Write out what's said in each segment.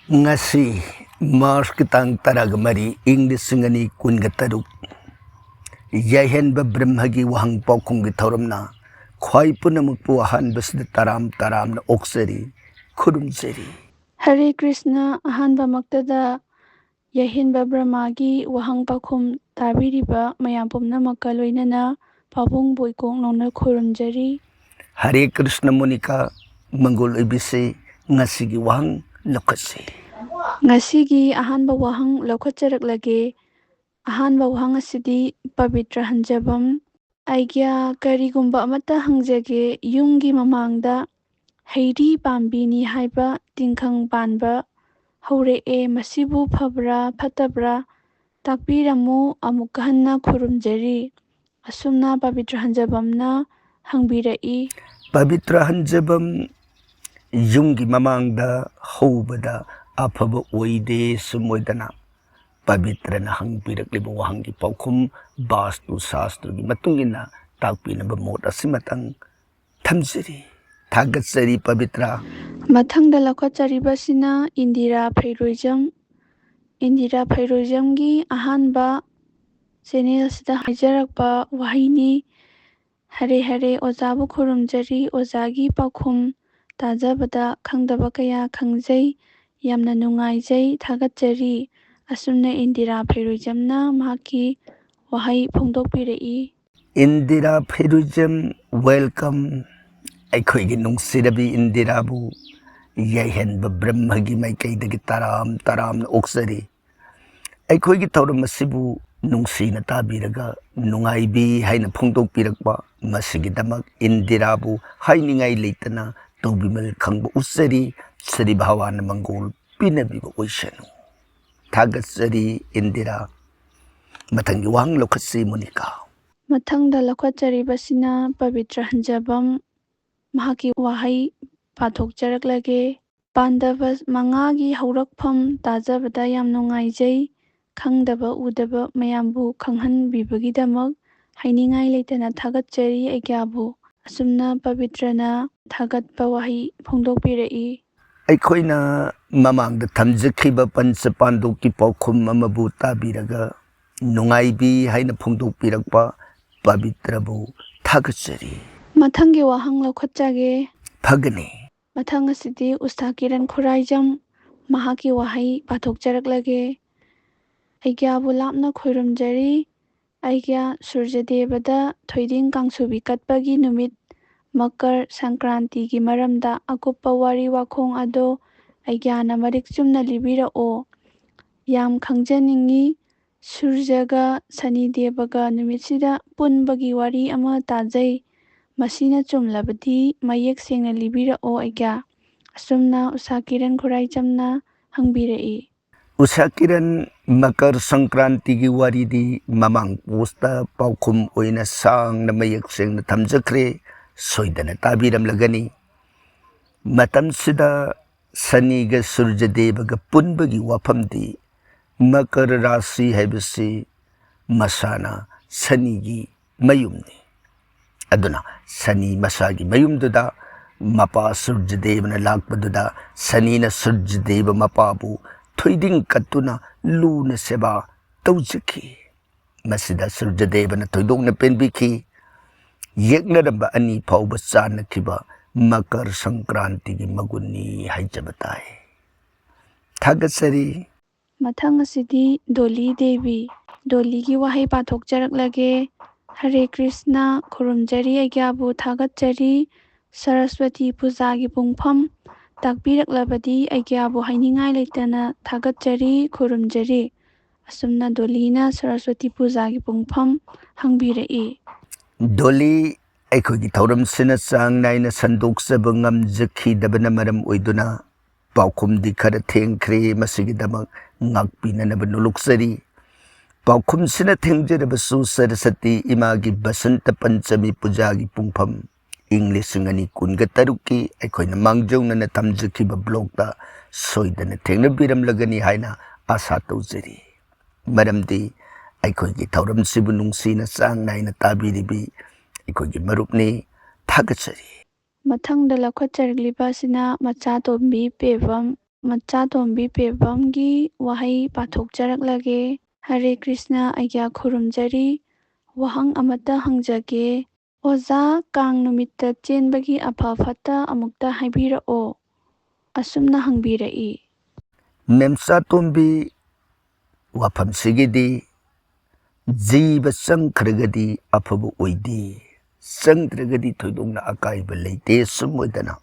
Ngasi Mars kitang taraga mari English ngani kun gataruk Yahen ba Brahmagi wahang paukung gitarum na Khwai punamuk puahan basda taram na oksari kurum seri Hare Krishna ahanba maktada Yahinba Brahmagi wahang pakhum tabiriba mayam pumnamaka loinana pabung boikong nongna khurumjari. Hare Krishna Monika Mangol ibise ngasigi wahang lokasi Ngasigi ahanba wahang lokacharaklage ahanba wahang asidi pavitra hanjabam aigya karigumba amata hangjage yumgi mamangda heiri pambini haiba tingkhang panba haure'e masibu phabra phatabra takpiramu amuka hanna khurumjari asumna pavitra hanjabamna hangbirai. Pavitra hanjabam Yungi mamangda hobada afaba oide sumoidana Pavitra na hangpirakliba wahangi paukum bastu sastru gi matungina takpinaba mot asimatang thamsiri thagatsari Pavitra Mathangda lakhwatjaribasina Indira Phairojam. Indira Phairojamgi ahanba channel asida haijarakpa wahaini hare hare ojabu khurumjari ojagi pakhum tajabada khangdaba kaya khangjai yamna nungaijai thagatjari asumna Indira Phairojamna mahaki wahai phongdokpirai. Indira Phairojam welcome Aikhoigi nungsirabi Indirabu Yahenba Brahmagi maikaidagi taram na oksari Aikhoigi tauram masibu nungsina tabiraga nungaibi haina phongdokpirakpa masigidamak Indirabu hainingai leitana taubimal khangba usari Sri Bhawana Mangol pinabiba oisanu thagatsari Indira mathangi wahang lokasi Monika Mathangda lakhwatjaribasina Pavitra Hanjabam mahaki wahai pathokjaraklage Pandava mangagi haurakpham tajabada yam nungaijai khangdaba udaba mayambu khanghanbibagidamak hainingai leitana thagatjari aigyabu asumna Pavitrana thagatpa wahi phongdokpirai. Aikhoina mamangda thamjakhiba pancha pandoki paukhum amabu tabiraga nungaibi haina phongdokpirakpa Pavitrabu thagatsari Mathanggi wahang lakhwatjage phagani mathang asidi Usta Kiran Khuraijam mahaki wahai pathokjaraklage aigyabu lapna khoirumjari aigya Surjadevada thoiding kangsubi katpagi numit Makar Sankranti gi maramda akuppa wari wakhong ado aigyana marik chumna libirao yam khangjaningi Surjaga Sanidevaga numitsidha punbagi wari ama tajai masina chumlabadi mayek sengna libirao aigya asumna Usa Kiran Khuraijamna hangbirai. Usakiran Makar Sankranti gi waridi mamang posta paukhum oina sang na mayak seng na thamjakre soidana tabiram lagani matamsida Saniga Surjadevaga punbagi wafamdi Makar Rasi haibasi masana Sanigi mayumni aduna Sani masagi mayumduda mapa Surjadevana lakpaduda Sanina Surjadeva mapabu thoiding katuna luna seba taujaki masida Surjadevana thoidongna penbiki yeknaramba ani phauba chanakiba Makar Sankranti gi magunni haijabatai thagatsari Mathang asidi Doli Devi. Doli gi wahai pathokjaraklage Hare Krishna khurumjari aigyabu thagatjari Saraswati Puja gi pungpham takpiraklabadi aigyabu hainingai leitana thagatjari khurumjari asumna Dolina Saraswati Puja gi pungpham hangbirai. Doli Aikhoigi thauram sina sang naina sandoksaba ngamjakhidabana maram oiduna paukhumdi khara thengkhre masigidamak ngakpinanaba noloksari paukhum sina thengjarabasu Saraswati imagi Basanta Panchami Pujagi pungpham English ngani kunga taruki Aikhoina mangjaunana thamjakhiba blogda soidana thengnabiram lagani haina asa taujari maramdi Aikhoigi thauram sibu nungsina sang naina tabiribi Aikhoigi marupni thagatsari Mathangda lakhwatjaraklibasina Macha Tombi Pevam ꯃꯆꯥꯇꯣꯝꯕꯤ ꯄꯦꯕꯝꯒꯤ ꯋꯥꯍꯩ ꯄꯥꯊꯣꯛꯆꯔꯛꯂꯒꯦ꯫ ꯍꯔꯦ ꯀ꯭ꯔꯤꯁꯅ ꯑꯩꯒ꯭ꯌꯥ ꯈꯨꯔꯨꯝꯖꯔꯤ꯫ ꯋꯥꯍꯪ ꯑꯃꯠꯇ ꯍꯪꯖꯒꯦ꯫ ꯑꯣꯖꯥ, ꯀꯥꯡ ꯅꯨꯃꯤꯠꯇ ꯆꯦꯟꯕꯒꯤ ꯑꯐ ꯐꯠꯇ ꯑꯃꯨꯛꯇ ꯍꯥꯏꯕꯤꯔꯛꯑꯣ꯫ ꯑꯁꯨꯝꯅ ꯍꯪꯕꯤꯔꯛꯏ꯫ ꯃꯦꯝꯆꯥꯇꯣꯝꯕꯤ, ꯋꯥꯐꯝꯁꯤꯒꯤꯗꯤ ꯖꯤꯕ ꯆꯪꯈ꯭ꯔꯒꯗꯤ ꯑꯐꯕ ꯑꯣꯏꯗꯦ, ꯆꯪꯗ꯭ꯔꯒꯗꯤ ꯊꯣꯏꯗꯣꯛꯅ ꯑꯀꯥꯏꯕ ꯂꯩꯇꯦ, ꯁꯨꯝ ꯑꯣꯏꯗꯅ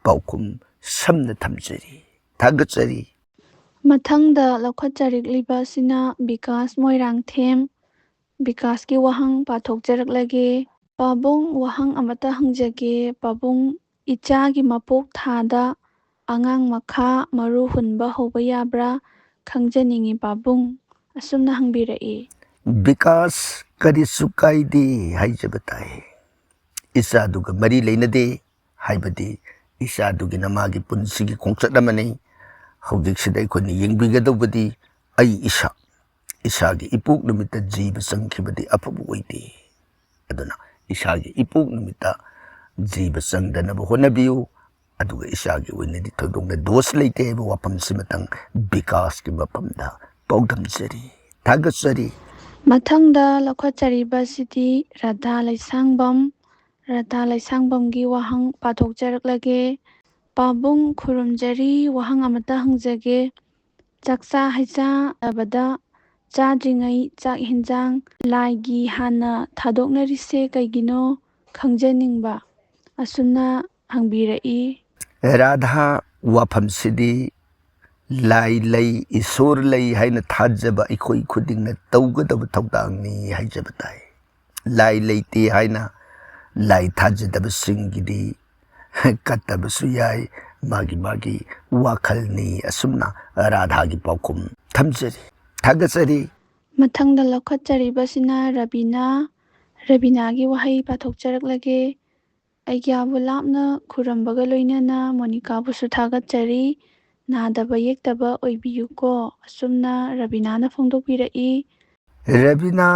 ꯄꯥꯎꯈꯨꯝ ꯁꯝꯅ ꯊꯝꯖꯔꯤ꯫ ꯊꯥꯒꯠꯆꯔꯤ꯫ ꯃꯊꯪꯗ ꯂꯧꯈꯠꯆꯔꯛꯂꯤꯕ ꯑꯁꯤꯅ ꯕꯤꯀꯥꯁ ꯃꯣꯏꯔꯥꯡꯊꯦꯝ꯫ ꯕꯤꯀꯥꯁꯀꯤ ꯋꯥꯍꯪ ꯄꯥꯊꯣꯛꯆꯔꯛꯂꯒꯦ꯫ ꯄꯥꯕꯨꯡ, ꯋꯥꯍꯪ ꯑꯃꯠꯇ ꯍꯪꯖꯒꯦ꯫ ꯄꯥꯕꯨꯡ, ꯏꯆꯥꯒꯤ ꯃꯄꯣꯛ ꯊꯥꯗ ꯑꯉꯥꯡ ꯃꯈꯥ ꯃꯔꯨ ꯍꯨꯟꯕ ꯍꯧꯕ ꯌꯥꯕ꯭ꯔꯥ ꯈꯪꯖꯅꯤꯡꯉꯤ ꯄꯥꯕꯨꯡ꯫ ꯑꯁꯨꯝꯅ ꯍꯪꯕꯤꯔꯛꯏ꯫ ꯕꯤꯀꯥꯁ, ꯀꯔꯤꯁꯨ ꯀꯥꯏꯗꯦ ꯍꯥꯏꯖꯕ ꯇꯥꯏ꯫ ꯏꯆꯥꯗꯨꯒ ꯃꯔꯤ ꯂꯩꯅꯗꯦ ꯍꯥꯏꯕꯗꯤ ꯏꯆꯥꯗꯨꯒꯤꯅ ꯃꯥꯒꯤ ꯄꯨꯟꯁꯤꯒꯤ ꯈꯣꯡꯆꯠ ꯑꯃꯅꯤ꯫ ꯍꯧꯖꯤꯛꯁꯤꯗ ꯑꯩꯈꯣꯏꯅ ꯌꯦꯡꯕꯤꯒꯗꯧꯕꯗꯤ ꯑꯩ ꯏꯁꯥꯒꯤ ꯏꯄꯣꯛ ꯅꯨꯃꯤꯠꯇ ꯖꯤꯕ ꯆꯪꯈꯤꯕꯗꯤ ꯑꯐꯕ ꯑꯣꯏꯗꯦ꯫ ꯑꯗꯨꯅ ꯏꯁꯥꯒꯤ ꯏꯄꯣꯛ ꯅꯨꯃꯤꯠꯇ ꯖꯤꯕ ꯆꯪꯗꯅꯕ ꯍꯣꯠꯅꯕꯤꯌꯨ꯫ ꯑꯗꯨꯒ ꯏꯁꯥꯒꯤ ꯑꯣꯏꯅꯗꯤ ꯊꯣꯏꯗꯣꯛꯅ ꯗꯣꯁ ꯂꯩꯇꯦ ꯍꯥꯏꯕ ꯋꯥꯐꯝꯁꯤꯃꯇꯪ ꯕꯤꯀꯥꯁꯀꯤ ꯃꯐꯝꯗ ꯄꯥꯎꯗꯝꯖꯔꯤ꯫ ꯊꯥꯒꯠꯆꯔꯤ꯫ ꯃꯊꯪꯗ ꯂꯧꯈꯠꯆꯔꯤꯕꯁꯤꯗꯤ ꯔꯥꯙꯥ ꯂꯩꯁꯥꯡꯕꯝ꯫ ꯔꯥꯙꯥ ꯂꯩꯁꯥꯡꯕꯝꯒꯤ ꯋꯥꯍꯪ ꯄꯥꯊꯣꯛꯆꯔꯛꯂꯒꯦ꯫ ꯄꯥꯕꯨꯡ ꯈꯨꯔꯨꯝꯖꯔꯤ꯫ ꯋꯥꯍꯪ ꯑꯃꯠꯇ ꯍꯪꯖꯒꯦ꯫ ꯆꯥꯛꯆꯥ ꯍꯩꯖꯥꯅꯕꯗ ꯆꯥꯗ꯭ꯔꯤꯉꯩ ꯆꯥꯛ ꯍꯦꯟꯖꯥꯡ ꯂꯥꯏꯒꯤ ꯍꯥꯟꯅ ꯊꯥꯗꯣꯛꯅꯔꯤꯁꯦ ꯀꯩꯒꯤꯅꯣ ꯈꯪꯖꯅꯤꯡꯕ꯫ ꯑꯁꯨꯝꯅ ꯍꯪꯕꯤꯔꯛꯏ꯫ ꯔꯥꯙꯥ, ꯋꯥꯐꯝꯁꯤꯗꯤ ꯂꯥꯏ ꯂꯩ, ꯏꯁꯣꯔ ꯂꯩ ꯍꯥꯏꯅ ꯊꯥꯖꯕ ꯑꯩꯈꯣꯏ ꯈꯨꯗꯤꯡꯅ ꯇꯧꯒꯗꯕ ꯊꯧꯗꯥꯡꯅꯤ ꯍꯥꯏꯖꯕ ꯇꯥꯏ꯫ ꯂꯥꯏ ꯂꯩꯇꯦ ꯍꯥꯏꯅ ꯂꯥꯏ ꯊꯥꯖꯗꯕꯁꯤꯡꯒꯤꯗꯤ ꯀꯠꯇꯕꯁꯨ ꯌꯥꯏ, ꯃꯥꯒꯤ ꯋꯥꯈꯜꯅꯤ꯫ ꯑꯁꯨꯝꯅ ꯔꯥꯙꯥꯒꯤ ꯄꯥꯎꯈꯨꯝ ꯊꯝꯖꯔꯤ꯫ ꯊꯥꯒꯠꯆꯔꯤ꯫ ꯃꯊꯪꯗ ꯂꯧꯈꯠꯆꯔꯤꯕꯁꯤꯅ ꯔꯕꯤꯅꯥ꯫ ꯔꯕꯤꯅꯥꯒꯤ ꯋꯥꯍꯩ ꯄꯥꯊꯣꯛꯆꯔꯛꯂꯒꯦ꯫ ꯑꯩꯒ꯭ꯌꯥꯕꯨ ꯂꯥꯞꯅ ꯈꯨꯔꯝꯕꯒ ꯂꯣꯏꯅꯅ ꯃꯣꯅꯤꯀꯥꯕꯨꯁꯨ ꯊꯥꯒꯠꯆꯔꯤ꯫ ꯅꯥꯗꯕ ꯌꯦꯛꯇꯕ ꯑꯣꯏꯕꯤꯌꯨꯀꯣ꯫ ꯑꯁꯨꯝꯅ ꯔꯕꯤꯅꯥꯅ ꯐꯣꯡꯗꯣꯛꯄꯤꯔꯛꯏ꯫ ꯔꯕꯤꯅꯥ,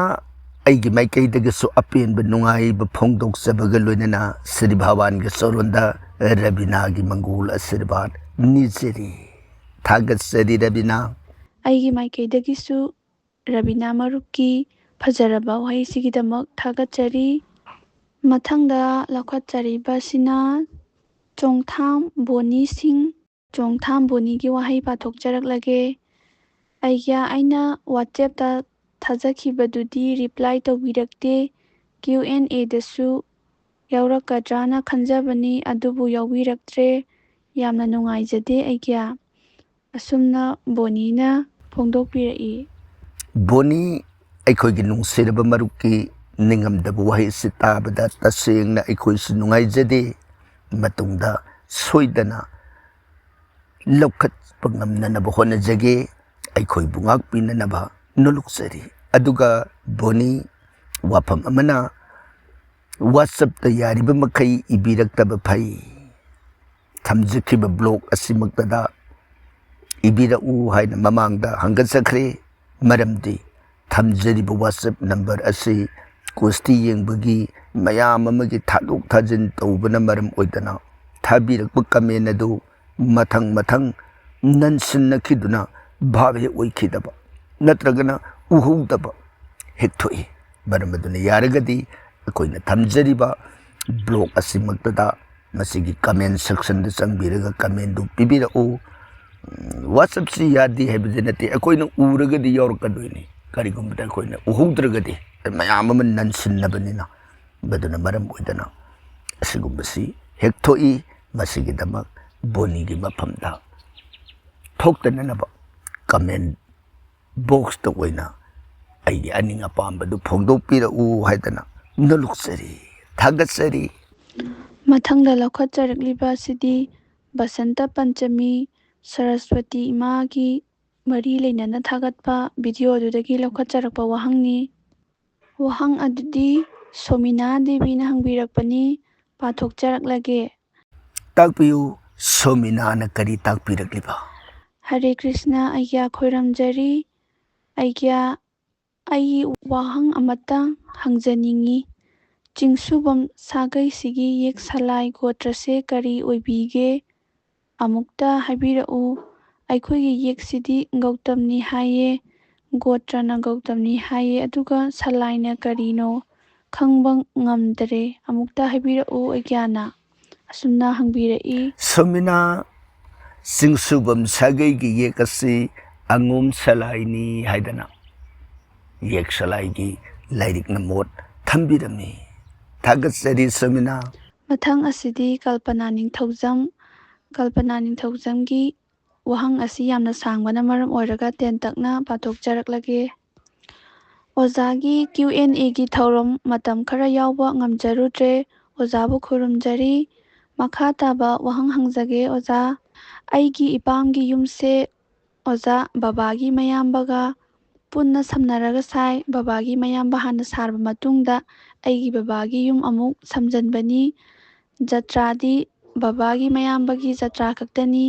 ꯑꯩꯒꯤ ꯃꯥꯏꯀꯩꯗꯒꯤꯁꯨ ꯑꯄꯦꯟꯕ ꯅꯨꯡꯉꯥꯏꯕ ꯐꯣꯡꯗꯣꯛꯆꯕꯒ ꯂꯣꯏꯅꯅ ꯁ꯭ꯔꯤ ꯚꯒꯋꯥꯟꯒꯤ ꯆꯔꯣꯟꯗ ꯔꯕꯤꯅꯥꯒꯤ ꯃꯪꯒꯣꯜ ꯑꯁꯤꯔꯕꯥꯗ ꯅꯤꯖꯔꯤ꯫ ꯊꯥꯒꯠꯆꯔꯤ ꯔꯕꯤꯅꯥ꯫ ꯑꯩꯒꯤ ꯃꯥꯏꯀꯩꯗꯒꯤꯁꯨ ꯔꯕꯤꯅꯥ ꯃꯔꯨꯞꯀꯤ ꯐꯖꯔꯕ ꯋꯥꯍꯩꯁꯤꯒꯤꯗꯃꯛ ꯊꯥꯒꯠꯆꯔꯤ꯫ ꯃꯊꯪꯗ ꯂꯧꯈꯠꯆꯔꯤꯕꯁꯤꯅ ꯆꯣꯡꯊꯥꯝ ꯕꯣꯅꯤ ꯁꯤꯡ꯫ ꯆꯣꯡꯊꯥꯝ ꯕꯣꯅꯤꯒꯤ ꯋꯥꯍꯩ ꯄꯥꯊꯣꯛꯆꯔꯛꯂꯒꯦ꯫ ꯑꯩꯒ꯭ꯌꯥ, ꯑꯩꯅ ꯋꯥꯆꯦꯞꯇ ꯊꯥꯖꯈꯤꯕꯗꯨꯗꯤ ꯔꯤꯄ꯭ꯂꯥꯏ ꯇꯧꯕꯤꯔꯛꯇꯦ꯫ Q&Aꯗꯁꯨ ꯌꯥꯎꯔꯛꯀꯗ꯭ꯔꯥꯅ ꯈꯟꯖꯕꯅꯤ, ꯑꯗꯨꯕꯨ ꯌꯥꯎꯕꯤꯔꯛꯇ꯭ꯔꯦ꯫ ꯌꯥꯝꯅ ꯅꯨꯡꯉꯥꯏꯖꯗꯦ ꯑꯩꯒ꯭ꯌꯥ꯫ ꯑꯁꯨꯝꯅ ꯕꯣꯅꯤꯅ ꯐꯣꯡꯗꯣꯛꯄꯤꯔꯛꯏ꯫ ꯕꯣꯅꯤ, ꯑꯩꯈꯣꯏꯒꯤ ꯅꯨꯡꯁꯤꯔꯕ ꯃꯔꯨꯞꯀꯤ ꯅꯤꯡꯉꯝꯗꯕ ꯋꯥꯍꯩꯁꯤ ꯇꯥꯕꯗ ꯇꯁꯦꯡꯅ ꯑꯩꯈꯣꯏꯁꯨ ꯅꯨꯡꯉꯥꯏꯖꯗꯦ꯫ ꯃꯇꯨꯡꯗ ꯁꯣꯏꯗꯅ ꯂꯧꯈꯠꯄ ꯉꯝꯅꯅꯕ ꯍꯣꯠꯅꯖꯒꯦ꯫ ꯑꯩꯈꯣꯏꯕꯨ ꯉꯥꯛꯄꯤꯅꯅꯕ ꯅꯣꯜꯂꯨꯛꯆꯔꯤ꯫ ꯑꯗꯨꯒ ꯕꯣꯅꯤ, ꯋꯥꯐꯝ ꯑꯃꯅ ꯋꯥꯆꯞꯇ ꯌꯥꯔꯤꯕ ꯃꯈꯩ ꯏꯕꯤꯔꯛꯇꯕ ꯐꯩ꯫ ꯊꯝꯖꯈꯤꯕ ꯕ꯭ꯂꯣꯛ ꯑꯁꯤꯃꯛꯇꯗ ꯏꯕꯤꯔꯛꯎ ꯍꯥꯏꯅ ꯃꯃꯥꯡꯗ ꯍꯪꯒꯠꯆꯈ꯭ꯔꯦ꯫ ꯃꯔꯝꯗꯤ ꯊꯝꯖꯔꯤꯕ ꯋꯥꯆꯞ ꯅꯝꯕꯔ ꯑꯁꯤ ꯀꯨꯁꯇꯤ ꯌꯦꯡꯕꯒꯤ ꯃꯌꯥꯝ ꯑꯃꯒꯤ ꯊꯥꯗꯣꯛ ꯊꯥꯖꯤꯟ ꯇꯧꯕꯅ ꯃꯔꯝ ꯑꯣꯏꯗꯅ ꯊꯥꯕꯤꯔꯛꯄ ꯀꯃꯦꯟ ꯑꯗꯨ ꯃꯊꯪ ꯅꯟꯁꯤꯟꯅꯈꯤꯗꯨꯅ ꯚꯥꯞ ꯍꯦꯛ ꯑꯣꯏꯈꯤꯗꯕ ꯅꯠꯇ꯭ꯔꯒꯅ ꯎꯍꯧꯗꯕ ꯍꯦꯛ ꯊꯣꯛꯏ꯫ ꯃꯔꯝ ꯑꯗꯨꯅ ꯌꯥꯔꯒꯗꯤ ꯑꯩꯈꯣꯏꯅ ꯊꯝꯖꯔꯤꯕ ꯕ꯭ꯂꯣꯛ ꯑꯁꯤꯃꯛꯇꯗ ꯃꯁꯤꯒꯤ ꯀꯃꯦꯟ ꯁꯦꯛꯁꯟꯗ ꯆꯪꯕꯤꯔꯒ ꯀꯃꯦꯟꯗꯨ ꯄꯤꯕꯤꯔꯛꯎ꯫ ꯋꯥꯆꯞꯁꯤ ꯌꯥꯗꯦ ꯍꯥꯏꯕꯗꯤ ꯅꯠꯇꯦ, ꯑꯩꯈꯣꯏꯅ ꯎꯔꯒꯗꯤ ꯌꯥꯎꯔꯛꯀꯗꯣꯏꯅꯤ꯫ ꯀꯔꯤꯒꯨꯝꯕꯗ ꯑꯩꯈꯣꯏꯅ ꯎꯍꯧꯗ꯭ꯔꯒꯗꯤ ꯃꯌꯥꯝ ꯑꯃ ꯅꯟꯁꯤꯟꯅꯕꯅꯤꯅ, ꯃꯗꯨꯅ ꯃꯔꯝ ꯑꯣꯏꯗꯅ ꯑꯁꯤꯒꯨꯝꯕꯁꯤ ꯍꯦꯛ ꯊꯣꯛꯏ꯫ ꯃꯁꯤꯒꯤꯗꯃꯛ ꯕꯣꯅꯤꯒꯤ ꯃꯐꯝꯗ ꯊꯣꯛꯇꯅꯅꯕ ꯀꯃꯦꯟ ꯕꯣꯛꯁꯇ ꯑꯣꯏꯅ ꯑꯩꯒꯤ ꯑꯅꯤꯡ ꯑꯄꯥꯝꯕꯗꯨ ꯐꯣꯡꯗꯣꯛꯄꯤꯔꯛꯎ ꯍꯥꯏꯗꯅ ꯅꯣꯜꯂꯨꯛꯆꯔꯤ꯫ ꯊꯥꯒꯠꯆꯔꯤ꯫ ꯃꯊꯪꯗ ꯂꯧꯈꯠꯆꯔꯛꯂꯤꯕ ꯑꯁꯤꯗꯤ ꯕꯁꯟꯇ ꯄꯟꯆꯃꯤ ꯁꯔꯁꯋꯇꯤ ꯏꯃꯥꯒꯤ ꯃꯔꯤ ꯂꯩꯅꯅ ꯊꯥꯒꯠꯄ ꯚꯤꯗꯤꯑꯣ ꯑꯗꯨꯗꯒꯤ ꯂꯧꯈꯠꯆꯔꯛꯄ ꯋꯥꯍꯪꯅꯤ꯫ ꯋꯥꯍꯪ ꯑꯗꯨꯗꯤ ꯁꯣꯃꯤꯅꯥ ꯗꯦꯕꯤꯅ ꯍꯪꯕꯤꯔꯛꯄꯅꯤ꯫ ꯄꯥꯊꯣꯛꯆꯔꯛꯂꯒꯦ꯫ ꯇꯥꯛꯄꯤꯌꯨ, ꯁꯣꯃꯤꯅꯥꯅ ꯀꯔꯤ ꯇꯥꯛꯄꯤꯔꯛꯂꯤꯕ? ꯍꯔꯦ ꯀ꯭ꯔꯤꯁꯅ, ꯑꯩꯒ꯭ꯌꯥ ꯈꯣꯏꯔꯝꯖꯔꯤ꯫ ꯑꯩꯒ꯭ꯌꯥ, ꯑꯩ ꯋꯥꯍꯪ ꯑꯃꯇꯪ ꯍꯪꯖꯅꯤꯡꯉꯤ꯫ ꯆꯤꯡꯁꯨꯕꯝ ꯁꯥꯒꯩꯁꯤꯒꯤ ꯌꯦꯛ ꯁꯂꯥꯏ ꯒꯣꯇ꯭ꯔꯁꯦ ꯀꯔꯤ ꯑꯣꯏꯕꯤꯒꯦ? ꯑꯃꯨꯛꯇ ꯍꯥꯏꯕꯤꯔꯛꯎ꯫ ꯑꯩꯈꯣꯏꯒꯤ ꯌꯦꯛꯁꯤꯗꯤ ꯒꯧꯇꯝꯅꯤ ꯍꯥꯏꯌꯦ, ꯒꯣꯇ꯭ꯔꯅ ꯒꯧꯇꯝꯅꯤ ꯍꯥꯏꯌꯦ, ꯑꯗꯨꯒ ꯁꯂꯥꯏꯅ ꯀꯔꯤꯅꯣ ꯈꯪꯕ ꯉꯝꯗ꯭ꯔꯦ, ꯑꯃꯨꯛꯇ ꯍꯥꯏꯕꯤꯔꯛꯎ ꯑꯩꯒ꯭ꯌꯥꯅ꯫ ꯑꯁꯨꯝꯅ ꯍꯪꯕꯤꯔꯛꯏ꯫ ꯁꯣꯃꯤꯅꯥ, ꯆꯤꯡꯁꯨꯕꯝ ꯁꯥꯒꯩꯒꯤ ꯌꯦꯛ ꯑꯁꯤ ꯑꯉꯣꯝ ꯁꯂꯥꯏꯅꯤ ꯍꯥꯏꯗꯅ ꯌꯦꯛ ꯁꯂꯥꯏꯒꯤ ꯂꯥꯏꯔꯤꯛꯅ ꯃꯣꯠ ꯊꯝꯕꯤꯔꯝꯃꯤ꯫ ꯊꯥꯒꯠꯆꯔꯤ ꯁꯣꯃꯤꯅꯥ꯫ ꯃꯊꯪ ꯑꯁꯤꯗꯤ ꯀꯜꯄꯅꯥ ꯅꯤꯡꯊꯧꯖꯝ꯫ ꯀꯜꯄꯅꯥ ꯅꯤꯡꯊꯧꯖꯝꯒꯤ ꯋꯥꯍꯪ ꯑꯁꯤ ꯌꯥꯝꯅ ꯁꯥꯡꯕꯅ ꯃꯔꯝ ꯑꯣꯏꯔꯒ ꯇꯦꯟꯇꯛꯅ ꯄꯥꯊꯣꯛꯆꯔꯛꯂꯒꯦ꯫ ꯑꯣꯖꯥꯒꯤ Q&Aꯒꯤ ꯊꯧꯔꯝ ꯃꯇꯝ ꯈꯔ ꯌꯥꯎꯕ ꯉꯝꯖꯔꯨꯗ꯭ꯔꯦ, ꯑꯣꯖꯥꯕꯨ ꯈꯨꯔꯨꯝꯖꯔꯤ꯫ ꯃꯈꯥ ꯇꯥꯕ ꯋꯥꯍꯪ ꯍꯪꯖꯒꯦ ꯑꯣꯖꯥ꯫ ꯑꯩꯒꯤ ꯏꯄꯥꯝꯒꯤ ꯌꯨꯝꯁꯦ ꯑꯣꯖꯥ ꯕꯕꯥꯒꯤ ꯃꯌꯥꯝꯕꯒ ꯄꯨꯟꯅ ꯁꯝꯅꯔꯒ ꯁꯥꯏ꯫ ꯕꯕꯥꯒꯤ ꯃꯌꯥꯝꯕ ꯍꯥꯟꯅ ꯁꯥꯔꯕ ꯃꯇꯨꯡꯗ ꯑꯩꯒꯤ ꯕꯕꯥꯒꯤ ꯌꯨꯝ ꯑꯃꯨꯛ ꯁꯝꯖꯟꯕꯅꯤ꯫ ꯖꯇ꯭ꯔꯥꯗꯤ ꯕꯕꯥꯒꯤ ꯃꯌꯥꯝꯕꯒꯤ ꯖꯇ꯭ꯔꯥ ꯈꯛꯇꯅꯤ꯫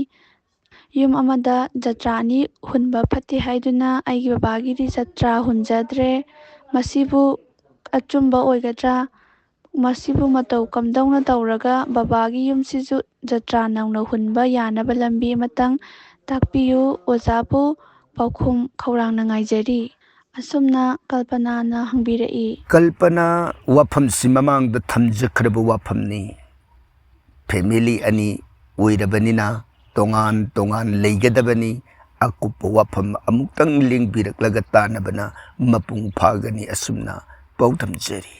ꯌꯨꯝ ꯑꯃꯗ ꯖꯇ꯭ꯔꯥ ꯑꯅꯤ ꯍꯨꯟꯕ ꯐꯠꯇꯦ ꯍꯥꯏꯗꯨꯅ ꯑꯩꯒꯤ ꯕꯕꯥꯒꯤꯗꯤ ꯖꯇ꯭ꯔꯥ ꯍꯨꯟꯖꯗ꯭ꯔꯦ꯫ ꯃꯁꯤꯕꯨ ꯑꯆꯨꯝꯕ ꯑꯣꯏꯒꯗ꯭ꯔꯥ? ꯃꯁꯤꯕꯨ ꯃꯇꯧ ꯀꯝꯗꯧꯅ ꯇꯧꯔꯒ ꯕꯕꯥꯒꯤ ꯌꯨꯝꯁꯤꯁꯨ ꯖꯇ꯭ꯔꯥ ꯅꯧꯅ ꯍꯨꯟꯕ ꯌꯥꯅꯕ ꯂꯝꯕꯤ ꯑꯃꯇꯪ ꯇꯥꯛꯄꯤꯌꯨ, ꯑꯣꯖꯥꯕꯨ ꯄꯥꯎꯈꯨꯝ ꯈꯧꯔꯥꯡꯅ ꯉꯥꯏꯖꯔꯤ꯫ ꯑꯁꯨꯝꯅ ꯀꯜꯄꯅꯥꯅ ꯍꯪꯕꯤꯔꯛꯏ꯫ ꯀꯜꯄꯅꯥ, ꯋꯥꯐꯝꯁꯤ ꯃꯃꯥꯡꯗ ꯊꯝꯖꯈ꯭ꯔꯕ ꯋꯥꯐꯝꯅꯤ꯫ ꯐꯦꯃꯤꯂꯤ ꯑꯅꯤ ꯑꯣꯏꯔꯕꯅꯤꯅ ꯇꯣꯉꯥꯟ ꯇꯣꯉꯥꯟ ꯂꯩꯒꯗꯕꯅꯤ꯫ ꯑꯀꯨꯞꯄ ꯋꯥꯐꯝ ꯑꯃꯨꯛꯇꯪ ꯂꯦꯡꯕꯤꯔꯛꯂꯒ ꯇꯥꯟꯅꯕꯅ ꯃꯄꯨꯡ ꯐꯥꯒꯅꯤ꯫ ꯑꯁꯨꯝꯅ ꯄꯥꯎꯗꯝꯖꯔꯤ꯫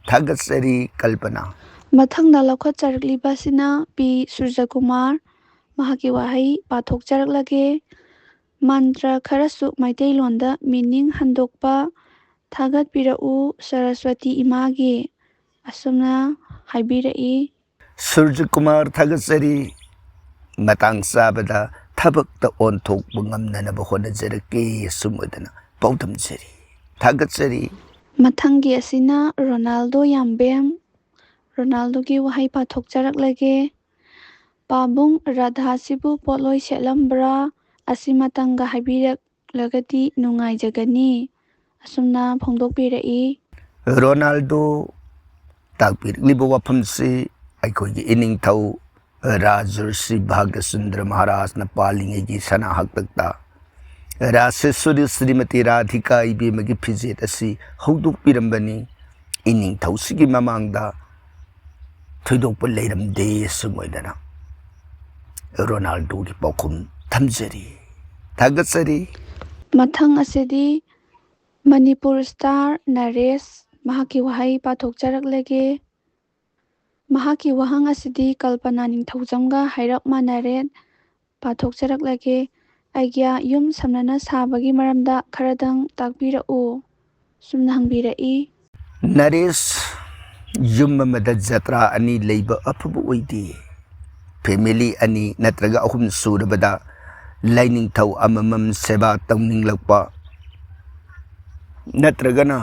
ꯊꯥꯒꯠꯆꯔꯤ ꯀꯜꯄꯅꯥ꯫ ꯃꯊꯪꯗ ꯂꯧꯈꯠꯆꯔꯛꯂꯤꯕꯁꯤꯅ ꯄꯤ. ꯁꯨꯔꯖꯀꯨꯃꯥꯔ꯫ ꯃꯍꯥꯛꯀꯤ ꯋꯥꯍꯩ ꯄꯥꯊꯣꯛꯆꯔꯛꯂꯒꯦ꯫ ꯃꯟꯇ꯭ꯔ ꯈꯔꯁꯨ ꯃꯩꯇꯩꯂꯣꯟꯗ ꯃꯤꯅꯤꯡ ꯍꯟꯗꯣꯛꯄ ꯊꯥꯒꯠꯄꯤꯔꯛꯎ ꯁꯔꯁ꯭ꯋꯇꯤ ꯏꯃꯥꯒꯤ꯫ ꯑꯁꯨꯝꯅ ꯍꯥꯏꯕꯤꯔꯛꯏ꯫ ꯁꯨꯔꯖꯀꯨꯃꯥꯔ, ꯊꯥꯒꯠꯆꯔꯤ꯫ ꯃꯇꯥꯡ ꯆꯥꯕꯗ ꯊꯕꯛꯇ ꯑꯣꯟꯊꯣꯛꯄ ꯉꯝꯅꯅꯕ ꯍꯣꯠꯅꯖꯔꯛꯀꯦ ꯑꯁꯨꯝ ꯑꯣꯏꯗꯅ ꯄꯥꯎꯗꯝꯖꯔꯤ꯫ ꯊꯥꯒꯠꯆꯔꯤ꯫ ꯃꯊꯪꯒꯤ ꯑꯁꯤꯅ ꯔꯣꯅꯥꯜꯗꯣ ꯌꯥꯝꯕꯦꯝ꯫ ꯔꯣꯅꯥꯜꯗꯣꯒꯤ ꯋꯥꯍꯩ ꯄꯥꯊꯣꯛꯆꯔꯛꯂꯒꯦ꯫ ꯄꯥꯕꯨꯡ ꯔꯥꯙꯥꯁꯤꯕꯨ ꯄꯣꯠꯂꯣꯏ ꯁꯦꯠꯂꯝꯕ꯭ꯔꯥ? ꯑꯁꯤꯃꯇꯪꯒ ꯍꯥꯏꯕꯤꯔꯛꯂꯒꯗꯤ ꯅꯨꯡꯉꯥꯏꯖꯒꯅꯤ꯫ ꯑꯁꯨꯝꯅ ꯐꯣꯡꯗꯣꯛꯄꯤꯔꯛꯏ꯫ ꯔꯣꯅꯥꯜꯗꯣ ꯇꯥꯛꯄꯤꯔꯛꯂꯤꯕ ꯋꯥꯐꯝꯁꯤ ꯑꯩꯈꯣꯏꯒꯤ ꯏꯅꯤꯡꯊꯧ ꯔꯥꯖꯔꯁꯤ ꯚꯥꯒ꯭ꯌꯁꯨꯟꯗ꯭ꯔ ꯃꯍꯥꯔꯥꯖꯅ ꯄꯥꯜꯂꯤꯉꯩꯒꯤ ꯁꯅꯥ ꯍꯥꯛꯇꯛꯇ ꯔꯥꯁꯦꯁ꯭ꯋꯔꯤ ꯁ꯭ꯔꯤꯃꯇꯤ ꯔꯥꯙꯤꯀꯥ ꯏꯕꯦꯝꯃꯒꯤ ꯐꯤꯖꯦꯠ ꯑꯁꯤ ꯍꯧꯗꯣꯛꯄꯤꯔꯝꯕꯅꯤ꯫ ꯏꯅꯤꯡꯊꯧꯁꯤꯒꯤ ꯃꯃꯥꯡꯗ ꯊꯣꯏꯗꯣꯛꯄ ꯂꯩꯔꯝꯗꯦ ꯑꯁꯨꯝ ꯑꯣꯏꯗꯅ ꯔꯣꯅꯥꯜꯗꯣꯒꯤ ꯄꯥꯎꯈꯨꯝ ꯊꯝꯖꯔꯤ꯫ ꯊꯥꯒꯠꯆꯔꯤ꯫ ꯃꯊꯪ ꯑꯁꯤꯗꯤ ꯃꯅꯤꯄꯨꯔ ꯁ꯭ꯇꯥꯔ ꯅꯔꯦꯁ꯫ ꯃꯍꯥꯛꯀꯤ ꯋꯥꯍꯩ ꯄꯥꯊꯣꯛꯆꯔꯛꯂꯒꯦ꯫ ꯃꯍꯥꯛꯀꯤ ꯋꯥꯍꯪ ꯑꯁꯤꯗꯤ ꯀꯜꯄꯅꯥ ꯅꯤꯡꯊꯧꯖꯝꯒ ꯍꯥꯏꯔꯞ ꯃꯥꯟꯅꯔꯦ꯫ ꯄꯥꯊꯣꯛꯆꯔꯛꯂꯒꯦ꯫ ꯑꯩꯒ꯭ꯌꯥ ꯌꯨꯝ ꯁꯝꯅꯅ ꯁꯥꯕꯒꯤ ꯃꯔꯝꯗ ꯈꯔꯗꯪ ꯇꯥꯛꯄꯤꯔꯛꯎ꯫ ꯁꯨꯝꯅ ꯍꯪꯕꯤꯔꯛꯏ꯫ ꯅꯔꯦꯁ, ꯌꯨꯝ ꯑꯃꯗ ꯖꯇ꯭ꯔꯥ ꯑꯅꯤ ꯂꯩꯕ ꯑꯐꯕ ꯑꯣꯏꯗꯦ꯫ ꯐꯦꯃꯤꯂꯤ ꯑꯅꯤ ꯅꯠꯇ꯭ꯔꯒ ꯑꯍꯨꯝ ꯁꯨꯔꯕꯗ ꯂꯥꯏꯅꯤꯡꯊꯧ ꯑꯃꯃꯝ ꯁꯦꯕꯥ ꯇꯧꯅꯤꯡꯂꯛꯄ, ꯅꯠꯇ꯭ꯔꯒꯅ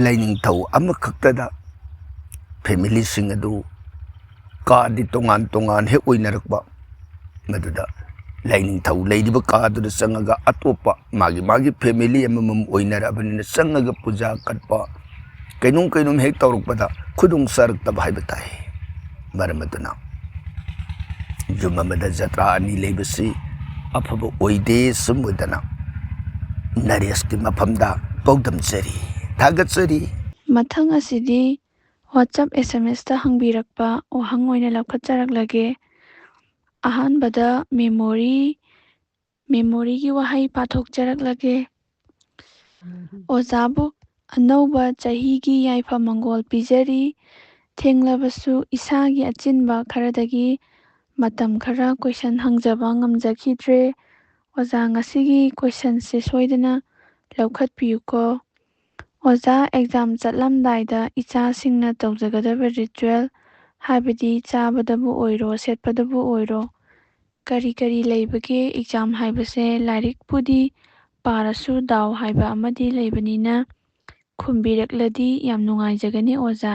ꯂꯥꯏꯅꯤꯡꯊꯧ ꯑꯃꯈꯛꯇꯗ ꯐꯦꯃꯤꯂꯤꯁꯤꯡ ꯑꯗꯨ ꯀꯥꯗꯤ ꯇꯣꯉꯥꯟ ꯇꯣꯉꯥꯟ ꯍꯦꯛ ꯑꯣꯏꯅꯔꯛꯄ, ꯃꯗꯨꯗ ꯂꯥꯏꯅꯤꯡꯊꯧ ꯂꯩꯔꯤꯕ ꯀꯥꯗꯨꯗ ꯆꯪꯉꯒ ꯑꯇꯣꯞꯄ ꯃꯥꯒꯤ ꯐꯦꯃꯤꯂꯤ ꯑꯃꯃꯝ ꯑꯣꯏꯅꯔꯛꯑꯕꯅꯤꯅ ꯆꯪꯉꯒ ꯄꯨꯖꯥ ꯀꯠꯄ, ꯀꯩꯅꯣꯝ ꯍꯦꯛ ꯇꯧꯔꯛꯄꯗ ꯈꯨꯗꯣꯡ ꯆꯥꯔꯛꯇꯕ ꯍꯥꯏꯕ ꯇꯥꯏ꯫ ꯃꯔꯝ ꯑꯗꯨꯅ ꯌꯨꯝ ꯑꯃꯗ ꯖꯇ꯭ꯔꯥ ꯑꯅꯤ ꯂꯩꯕꯁꯤ ꯑꯐꯕ ꯑꯣꯏꯗꯦ ꯁꯨꯝ ꯑꯣꯏꯗꯅ ꯅꯔꯦꯁꯀꯤ ꯃꯐꯝꯗ ꯄꯥꯎꯗꯝꯖꯔꯤ꯫ ꯊꯥꯒꯠꯆꯔꯤ꯫ ꯃꯊꯪ ꯑꯁꯤꯗꯤ ꯋꯥꯆꯞ SMS ꯇ ꯍꯪꯕꯤꯔꯛꯄ ꯋꯥꯍꯪ ꯑꯣꯏꯅ ꯂꯧꯈꯠꯆꯔꯛꯂꯒꯦ꯫ ꯑꯍꯥꯟꯕꯗ ꯃꯦꯃꯣꯔꯤꯒꯤ ꯋꯥꯍꯩ ꯄꯥꯊꯣꯛꯆꯔꯛꯂꯒꯦ꯫ ꯑꯣꯖꯥꯕꯨ ꯑꯅꯧꯕ ꯆꯍꯤꯒꯤ ꯌꯥꯏꯐ-ꯃꯪꯒꯣꯜ ꯄꯤꯖꯔꯤ꯫ ꯊꯦꯡꯂꯕꯁꯨ ꯏꯁꯥꯒꯤ ꯑꯆꯤꯟꯕ ꯈꯔꯗꯒꯤ ꯃꯇꯝ ꯈꯔ ꯀꯣꯏꯁꯟ ꯍꯪꯖꯕ ꯉꯝꯖꯈꯤꯗ꯭ꯔꯦ꯫ ꯑꯣꯖꯥ ꯉꯁꯤꯒꯤ ꯀꯣꯏꯁꯟꯁꯦ ꯁꯣꯏꯗꯅ ꯂꯧꯈꯠꯄꯤꯌꯨꯀꯣ꯫ ꯑꯣꯖꯥ, ꯑꯦꯛꯖꯥꯝ ꯆꯠꯂꯝꯗꯥꯏꯗ ꯏꯆꯥꯁꯤꯡꯅ ꯇꯧꯖꯒꯗꯕ ꯔꯤꯆꯨꯑꯦꯜ, ꯍꯥꯏꯕꯗꯤ ꯆꯥꯕꯗꯕꯨ ꯑꯣꯏꯔꯣ ꯁꯦꯠꯄꯗꯕꯨ ꯑꯣꯏꯔꯣ, ꯀꯔꯤ ꯀꯔꯤ ꯂꯩꯕꯒꯦ? ꯑꯦꯛꯖꯥꯝ ꯍꯥꯏꯕꯁꯦ ꯂꯥꯏꯔꯤꯛꯄꯨꯗꯤ ꯄꯥꯔꯁꯨ ꯗꯥꯎ ꯍꯥꯏꯕ ꯑꯃꯗꯤ ꯂꯩꯕꯅꯤꯅ ꯈꯨꯝꯕꯤꯔꯛꯂꯗꯤ ꯌꯥꯝ ꯅꯨꯡꯉꯥꯏꯖꯒꯅꯤ ꯑꯣꯖꯥ꯫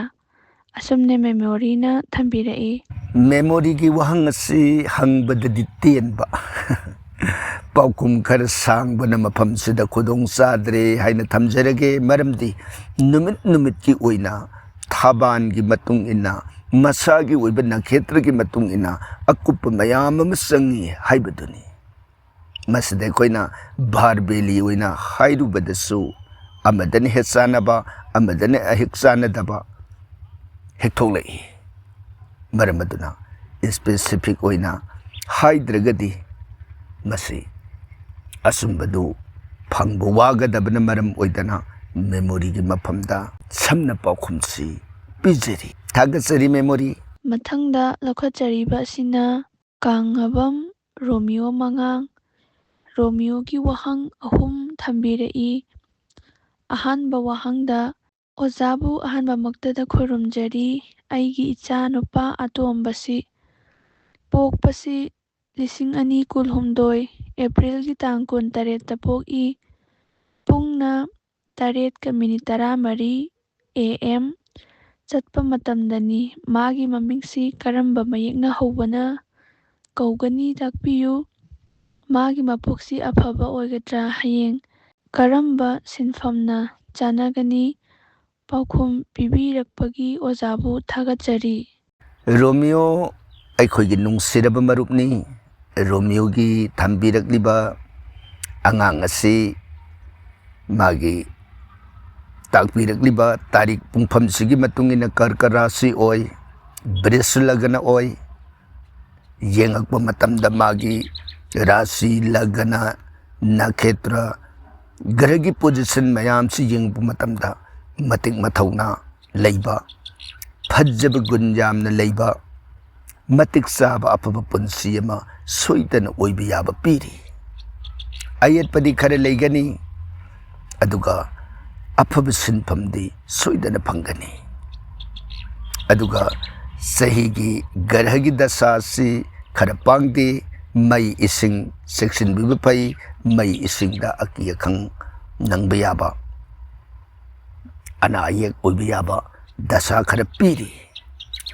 ꯑꯁꯨꯝꯅ ꯃꯦꯃꯣꯔꯤꯅ ꯊꯝꯕꯤꯔꯛꯏ꯫ ꯃꯦꯃꯣꯔꯤꯒꯤ ꯋꯥꯍꯪ ꯑꯁꯤ ꯍꯪꯕꯗꯗꯤ ꯇꯦꯟꯕ, ꯄꯥꯎꯈꯨꯝ ꯈꯔ ꯁꯥꯡꯕꯅ ꯃꯐꯝꯁꯤꯗ ꯈꯨꯗꯣꯡ ꯆꯥꯗ꯭ꯔꯦ ꯍꯥꯏꯅ ꯊꯝꯖꯔꯒꯦ꯫ ꯃꯔꯝꯗꯤ ꯅꯨꯃꯤꯠꯀꯤ ꯑꯣꯏꯅ ꯊꯕꯥꯟꯒꯤ ꯃꯇꯨꯡ ꯏꯟꯅ, ꯃꯁꯥꯒꯤ ꯑꯣꯏꯕ ꯅꯈꯦꯇ꯭ꯔꯒꯤ ꯃꯇꯨꯡ ꯏꯟꯅ ꯑꯀꯨꯞꯄ ꯃꯌꯥꯝ ꯑꯃ ꯆꯪꯏ ꯍꯥꯏꯕꯗꯨꯅꯤ꯫ ꯃꯁꯤꯗ ꯑꯩꯈꯣꯏꯅ ꯚꯥꯔꯕꯦꯂꯤ ꯑꯣꯏꯅ ꯍꯥꯏꯔꯨꯕꯗꯁꯨ ꯑꯃꯗꯅ ꯍꯦꯛ ꯆꯥꯟꯅꯕ ꯑꯃꯗꯅ ꯍꯦꯛ ꯆꯥꯟꯅꯗꯕ ꯍꯦꯛ ꯊꯣꯛꯂꯛꯏ꯫ ꯃꯔꯝ ꯑꯗꯨꯅ ꯁ꯭ꯄꯦꯁꯤꯐꯤꯛ ꯑꯣꯏꯅ ꯍꯥꯏꯗ꯭ꯔꯒꯗꯤ ꯃꯁꯤ ꯑꯆꯨꯝꯕꯗꯨ ꯐꯪꯕ ꯋꯥꯒꯗꯕꯅ ꯃꯔꯝ ꯑꯣꯏꯗꯅ ꯃꯦꯃꯣꯔꯤꯒꯤ ꯃꯐꯝꯗ ꯁꯝꯅ ꯄꯥꯎꯈꯨꯝꯁꯤ ꯄꯤꯖꯔꯤ꯫ ꯊꯥꯒꯠꯆꯔꯤ ꯃꯦꯃꯣꯔꯤ꯫ ꯃꯊꯪꯗ ꯂꯧꯈꯠꯆꯔꯤꯕ ꯑꯁꯤꯅ ꯀꯥꯡꯉꯕꯝ ꯔꯣꯃꯤꯌꯣ ꯃꯉꯥꯡ ꯔꯣꯃꯤꯌꯣꯒꯤ ꯋꯥꯍꯪ 3 ꯊꯝꯕꯤꯔꯛꯏ꯫ ꯑꯍꯥꯟꯕ ꯋꯥꯍꯪꯗ ꯑꯣꯖꯥꯕꯨ ꯑꯍꯥꯟꯕꯃꯛꯇꯗ ꯈꯨꯔꯨꯝꯖꯔꯤ꯫ ꯑꯩꯒꯤ ꯏꯆꯥ ꯅꯨꯄꯥ ꯑꯇꯣꯝꯕꯁꯤ ꯄꯣꯛꯄꯁꯤ 2012 ꯑꯦꯄ꯭ꯔꯤꯜꯒꯤ ꯇꯥꯡ 28ꯗ ꯄꯣꯛꯏ꯫ ꯄꯨꯡꯅ 8:13 AM ꯆꯠꯄ ꯃꯇꯝꯗꯅꯤ꯫ ꯃꯥꯒꯤ ꯃꯃꯤꯡꯁꯤ ꯀꯔꯝꯕ ꯃꯌꯦꯛꯅ ꯍꯧꯕꯅ ꯀꯧꯒꯅꯤ ꯇꯥꯛꯄꯤꯌꯨ꯫ ꯃꯥꯒꯤ ꯃꯄꯣꯛꯁꯤ ꯑꯐꯕ ꯑꯣꯏꯒꯗ꯭ꯔꯥ? ꯍꯌꯦꯡ ꯀꯔꯝꯕ ꯁꯤꯟꯐꯝꯅ ꯆꯥꯟꯅꯒꯅꯤ? ꯄꯥꯎꯈꯨꯝ ꯄꯤꯕꯤꯔꯛꯄꯒꯤ ꯑꯣꯖꯥꯕꯨ ꯊꯥꯒꯠꯆꯔꯤ꯫ ꯔꯣꯃꯤꯌꯣ ꯑꯩꯈꯣꯏꯒꯤ ꯅꯨꯡꯁꯤꯔꯕ ꯃꯔꯨꯞꯅꯤ꯫ ꯔꯣꯃꯤꯌꯣꯒꯤ ꯊꯝꯕꯤꯔꯛꯂꯤꯕ ꯑꯉꯥꯡ ꯑꯁꯤ ꯃꯥꯒꯤ ꯇꯥꯛꯄꯤꯔꯛꯂꯤꯕ ꯇꯥꯔꯤꯛ ꯄꯨꯡꯐꯝꯁꯤꯒꯤ ꯃꯇꯨꯡ ꯏꯟꯅ ꯀꯔꯀ ꯔꯥꯁꯤ ꯑꯣꯏ, ꯕ꯭ꯔꯤꯁ ꯂꯒꯅ ꯑꯣꯏ꯫ ꯌꯦꯡꯉꯛꯄ ꯃꯇꯝꯗ ꯃꯥꯒꯤ ꯔꯥꯁꯤ ꯂꯒꯅ ꯅꯈꯦꯇ꯭ꯔ ꯒ꯭ꯔꯍꯒꯤ ꯄꯣꯖꯤꯁꯟ ꯃꯌꯥꯝꯁꯤ ꯌꯦꯡꯉꯛꯄ ꯃꯇꯝꯗ ꯃꯇꯤꯛ ꯃꯊꯧꯅꯥ ꯂꯩꯕ, ꯐꯖꯕ ꯒꯨꯟ ꯌꯥꯝꯅ ꯂꯩꯕ, ꯃꯇꯤꯛ ꯆꯥꯕ ꯑꯐꯕ ꯄꯨꯟꯁꯤ ꯑꯃ ꯁꯣꯏꯗꯅ ꯑꯣꯏꯕ ꯌꯥꯕ ꯄꯤꯔꯤ꯫ ꯑꯌꯦꯠꯄꯗꯤ ꯈꯔ ꯂꯩꯒꯅꯤ, ꯑꯗꯨꯒ ꯑꯐꯕ ꯁꯤꯟꯐꯝꯗꯤ ꯁꯣꯏꯗꯅ ꯐꯪꯒꯅꯤ꯫ ꯑꯗꯨꯒ ꯆꯍꯤꯒꯤ ꯒ꯭ꯔꯍꯒꯤ ꯗꯁꯥꯁꯤ ꯈꯔ ꯄꯥꯡꯗꯦ꯫ ꯃꯩ ꯏꯁꯤꯡ ꯆꯦꯛꯁꯤꯟꯕꯤꯕ ꯐꯩ꯫ ꯃꯩ ꯏꯁꯤꯡꯗ ꯑꯀꯤ ꯑꯈꯪ ꯅꯪꯕ ꯌꯥꯕ, ꯑꯅꯥ ꯑꯌꯦꯛ ꯑꯣꯏꯕ ꯌꯥꯕ ꯗꯁꯥ ꯈꯔ ꯄꯤꯔꯤ꯫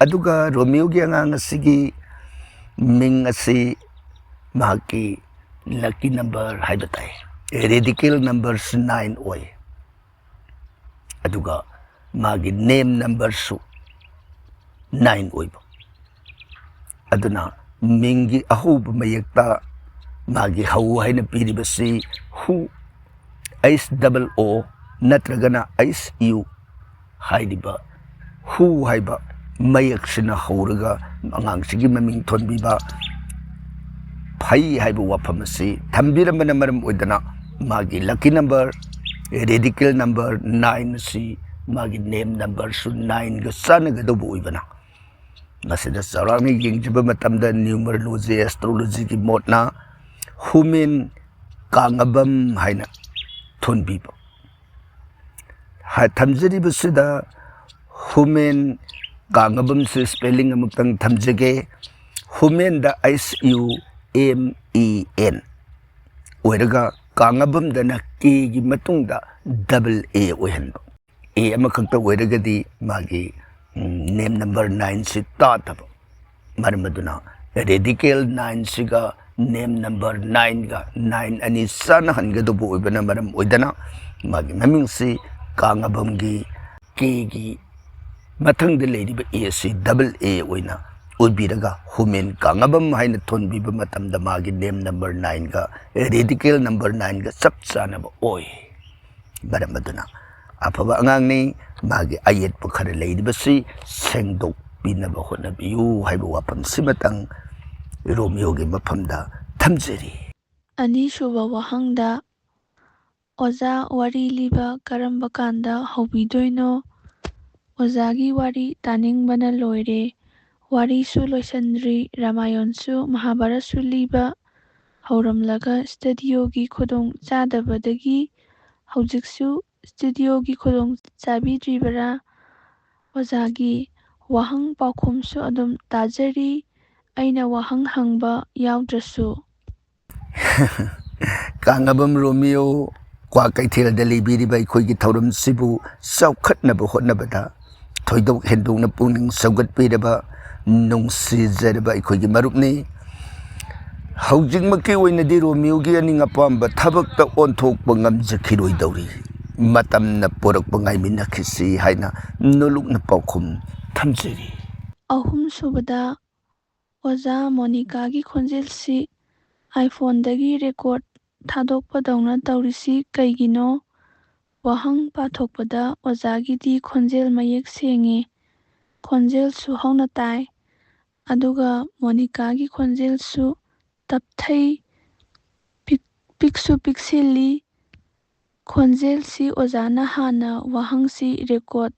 ꯑꯗꯨꯒ ꯔꯣꯃꯤꯌꯣꯒꯤ ꯑꯉꯥꯡ ꯑꯁꯤꯒꯤ ꯃꯤꯡ ꯑꯁꯤ ꯃꯍꯥꯛꯀꯤ ꯂꯛꯀꯤ ꯅꯝꯕꯔ ꯍꯥꯏꯕ ꯇꯥꯏ, ꯔꯦꯗꯤꯀꯦꯜ ꯅꯝꯕꯔꯁꯨ 9 ꯑꯣꯏ꯫ ꯑꯗꯨꯒ ꯃꯥꯒꯤ ꯅꯦꯝ ꯅꯝꯕꯔꯁꯨ 9 ꯑꯣꯏꯕ꯫ ꯑꯗꯨꯅ ꯃꯤꯡꯒꯤ ꯑꯍꯧꯕ ꯃꯌꯦꯛꯇ ꯃꯥꯒꯤ ꯍꯧ ꯍꯥꯏꯅ ꯄꯤꯔꯤꯕꯁꯤ ꯍꯨ, HOO ꯅꯠꯇ꯭ꯔꯒꯅ HU ꯍꯥꯏꯔꯤꯕ ꯍꯨ ꯍꯥꯏꯕ ꯃꯌꯦꯛꯁꯤꯅ ꯍꯧꯔꯒ ꯑꯉꯥꯡꯁꯤꯒꯤ ꯃꯃꯤꯡ ꯊꯣꯟꯕꯤꯕ ꯐꯩ ꯍꯥꯏꯕ ꯋꯥꯐꯝ ꯑꯁꯤ ꯊꯝꯕꯤꯔꯝꯕꯅ ꯃꯔꯝ ꯑꯣꯏꯗꯅ ꯃꯥꯒꯤ ꯂꯛꯀꯤ ꯅꯝꯕꯔ ꯔꯦꯗꯤꯀꯦꯜ ꯅꯝꯕꯔ 9 ꯑꯁꯤ ꯃꯥꯒꯤ ꯅꯦꯝ ꯅꯝꯕꯔꯁꯨ 9ꯒ ꯆꯥꯟꯅꯒꯗꯧꯕ ꯑꯣꯏꯕꯅ ꯃꯁꯤꯗ ꯆꯥꯎꯔꯥꯛꯅ ꯌꯦꯡꯖꯕ ꯃꯇꯝꯗ ꯅ꯭ꯌꯨꯃꯔꯣꯂꯣꯖꯤ ꯑꯦꯁꯇ꯭ꯔꯣꯂꯣꯖꯤꯒꯤ ꯃꯣꯠꯅ ꯍꯨꯃꯦꯟ ꯀꯥꯡꯉꯕꯝ ꯍꯥꯏꯅ ꯊꯣꯟꯕꯤꯕ꯫ ꯊꯝꯖꯔꯤꯕꯁꯤꯗ ꯍꯨꯃꯦꯟ ꯀꯥꯡꯉꯕꯝꯁꯤ ꯁ꯭ꯄꯦꯂꯤꯡ ꯑꯃꯨꯛꯇꯪ ꯊꯝꯖꯒꯦ꯫ ꯍꯨꯃꯦꯟꯗ HUMEN ꯑꯣꯏꯔꯒ ꯀꯥꯡꯉꯕꯝꯗꯅ Kꯒꯤ ꯃꯇꯨꯡꯗ AA ꯑꯣꯏꯍꯟꯕ꯫ A ꯑꯃꯈꯛꯇ ꯑꯣꯏꯔꯒꯗꯤ ꯃꯥꯒꯤ ꯅꯦꯝ ꯅꯝꯕꯔ 9ꯁꯤ ꯇꯥꯗꯕ꯫ ꯃꯔꯝ ꯑꯗꯨꯅ ꯔꯦꯗꯤꯀꯦꯜ 9ꯁꯤꯒ ꯅꯦꯝ ꯅꯝꯕꯔ 9ꯒ 9 ꯑꯅꯤ ꯆꯥꯟꯅꯍꯟꯒꯗꯧꯕ ꯑꯣꯏꯕꯅ ꯃꯔꯝ ꯑꯣꯏꯗꯅ ꯃꯥꯒꯤ ꯃꯃꯤꯡꯁꯤ ꯀꯥꯡꯉꯕꯝꯒꯤ Kꯒꯤ ꯃꯊꯪꯗ ꯂꯩꯔꯤꯕ ꯑꯦꯁꯤ AA ꯑꯣꯏꯅ ꯑꯣꯏꯕꯤꯔꯒ ꯍꯨꯃꯦꯟ ꯀꯥꯡꯉꯕꯝ ꯍꯥꯏꯅ ꯊꯣꯟꯕꯤꯕ ꯃꯇꯝꯗ ꯃꯥꯒꯤ ꯅꯦꯝ ꯅꯝꯕꯔ 9ꯒ ꯔꯦꯗꯤꯀꯦꯜ ꯅꯝꯕꯔ 9ꯒ ꯆꯞ ꯆꯥꯅꯕ ꯑꯣꯏ꯫ ꯃꯔꯝ ꯑꯗꯨꯅ ꯑꯐꯕ ꯑꯉꯥꯡꯅꯤ꯫ ꯃꯥꯒꯤ ꯑꯌꯦꯠꯄ ꯈꯔ ꯂꯩꯔꯤꯕꯁꯤ ꯁꯦꯡꯗꯣꯛꯄꯤꯅꯕ ꯍꯣꯠꯅꯕꯤꯌꯨ ꯍꯥꯏꯕ ꯋꯥꯐꯝꯁꯤꯃꯇꯪ ꯔꯣꯃꯤꯌꯣꯒꯤ ꯃꯐꯝꯗ ꯊꯝꯖꯔꯤ꯫ ꯑꯅꯤꯁꯨꯕ ꯋꯥꯍꯪꯗ ꯑꯣꯖꯥ ꯋꯥꯔꯤ ꯂꯤꯕ ꯀꯔꯝꯕ ꯀꯥꯟꯗ ꯍꯧꯕꯤꯗꯣꯏꯅꯣ? ꯑꯣꯖꯥꯒꯤ ꯋꯥꯔꯤ ꯇꯥꯅꯤꯡꯕꯅ ꯂꯣꯏꯔꯦ꯫ ꯋꯥꯔꯤꯁꯨ ꯂꯣꯏꯁꯟꯗ꯭ꯔꯤ, ꯔꯥꯃꯥꯌꯟꯁꯨ ꯃꯍꯥꯚꯥꯔꯠꯁꯨ ꯂꯤꯕ ꯍꯧꯔꯝꯂꯒ ꯁ꯭ꯇꯨꯗꯤꯑꯣꯒꯤ ꯈꯨꯗꯣꯡ ꯆꯥꯗꯕꯗꯒꯤ ꯍꯧꯖꯤꯛꯁꯨ ꯁ꯭ꯇꯨꯗꯤꯑꯣꯒꯤ ꯈꯨꯗꯣꯡ ꯆꯥꯕꯤꯗ꯭ꯔꯤꯕꯔꯥ? ꯑꯣꯖꯥꯒꯤ ꯋꯥꯍꯪ ꯄꯥꯎꯈꯨꯝꯁꯨ ꯑꯗꯨꯝ ꯇꯥꯖꯔꯤ, ꯑꯩꯅ ꯋꯥꯍꯪ ꯍꯪꯕ ꯌꯥꯎꯗ꯭ꯔꯁꯨ꯫ ꯀꯥꯡꯉꯕꯝ ꯔꯣꯃꯤꯌꯣ, ꯀ꯭ꯋꯥꯀꯩꯊꯦꯜꯗ ꯂꯩꯕꯤꯔꯤꯕ ꯑꯩꯈꯣꯏꯒꯤ ꯊꯧꯔꯝꯁꯤꯕꯨ ꯆꯥꯎꯈꯠꯅꯕ ꯍꯣꯠꯅꯕꯗ ꯊꯣꯏꯗꯣꯛ ꯍꯦꯟꯗꯣꯛꯅ ꯄꯨꯛꯅꯤꯡ ꯁꯧꯒꯠꯄꯤꯔꯕ ꯅꯨꯡꯁꯤꯖꯔꯕ ꯑꯩꯈꯣꯏꯒꯤ ꯃꯔꯨꯞꯅꯤ꯫ ꯍꯧꯖꯤꯛꯃꯛꯀꯤ ꯑꯣꯏꯅꯗꯤ ꯔꯣꯃꯤꯌꯣꯒꯤ ꯑꯅꯤꯡ ꯑꯄꯥꯝꯕ ꯊꯕꯛꯇ ꯑꯣꯟꯊꯣꯛꯄ ꯉꯝꯖꯈꯤꯔꯣꯏꯗꯧꯔꯤ꯫ ꯃꯇꯝꯅ ꯄꯣꯔꯛꯄ ꯉꯥꯏꯃꯤꯟꯅꯈꯤꯁꯤ ꯍꯥꯏꯅ ꯅꯣꯂꯨꯛꯅ ꯄꯥꯎꯈꯨꯝ ꯊꯝꯖꯔꯤ꯫ ꯑꯍꯨꯝꯁꯨꯕꯗ ꯑꯣꯖꯥ ꯃꯣꯅꯤꯀꯥꯒꯤ ꯈꯣꯟꯖꯦꯜꯁꯤ ꯑꯥꯏꯐꯣꯟꯗꯒꯤ ꯔꯦꯀꯣꯔꯗ ꯊꯥꯗꯣꯛꯄꯗꯧꯅ ꯇꯧꯔꯤꯁꯤ ꯀꯩꯒꯤꯅꯣ? ꯋꯥꯍꯪ ꯄꯥꯊꯣꯛꯄꯗ ꯑꯣꯖꯥꯒꯤꯗꯤ ꯈꯣꯟꯖꯦꯜ ꯃꯌꯦꯛ ꯁꯦꯡꯉꯦ, ꯈꯣꯟꯖꯦꯜꯁꯨ ꯍꯧꯅ ꯇꯥꯏ, ꯑꯗꯨꯒ ꯃꯣꯅꯤꯀꯥꯒꯤ ꯈꯣꯟꯖꯦꯜꯁꯨ ꯇꯞꯊꯩ, ꯄꯤꯛꯁꯨ ꯄꯤꯛꯁꯤꯜꯂꯤ꯫ ꯈꯣꯟꯖꯦꯜꯁꯤ ꯑꯣꯖꯥꯅ ꯍꯥꯟꯅ ꯋꯥꯍꯪꯁꯤ ꯔꯦꯀꯣꯔꯗ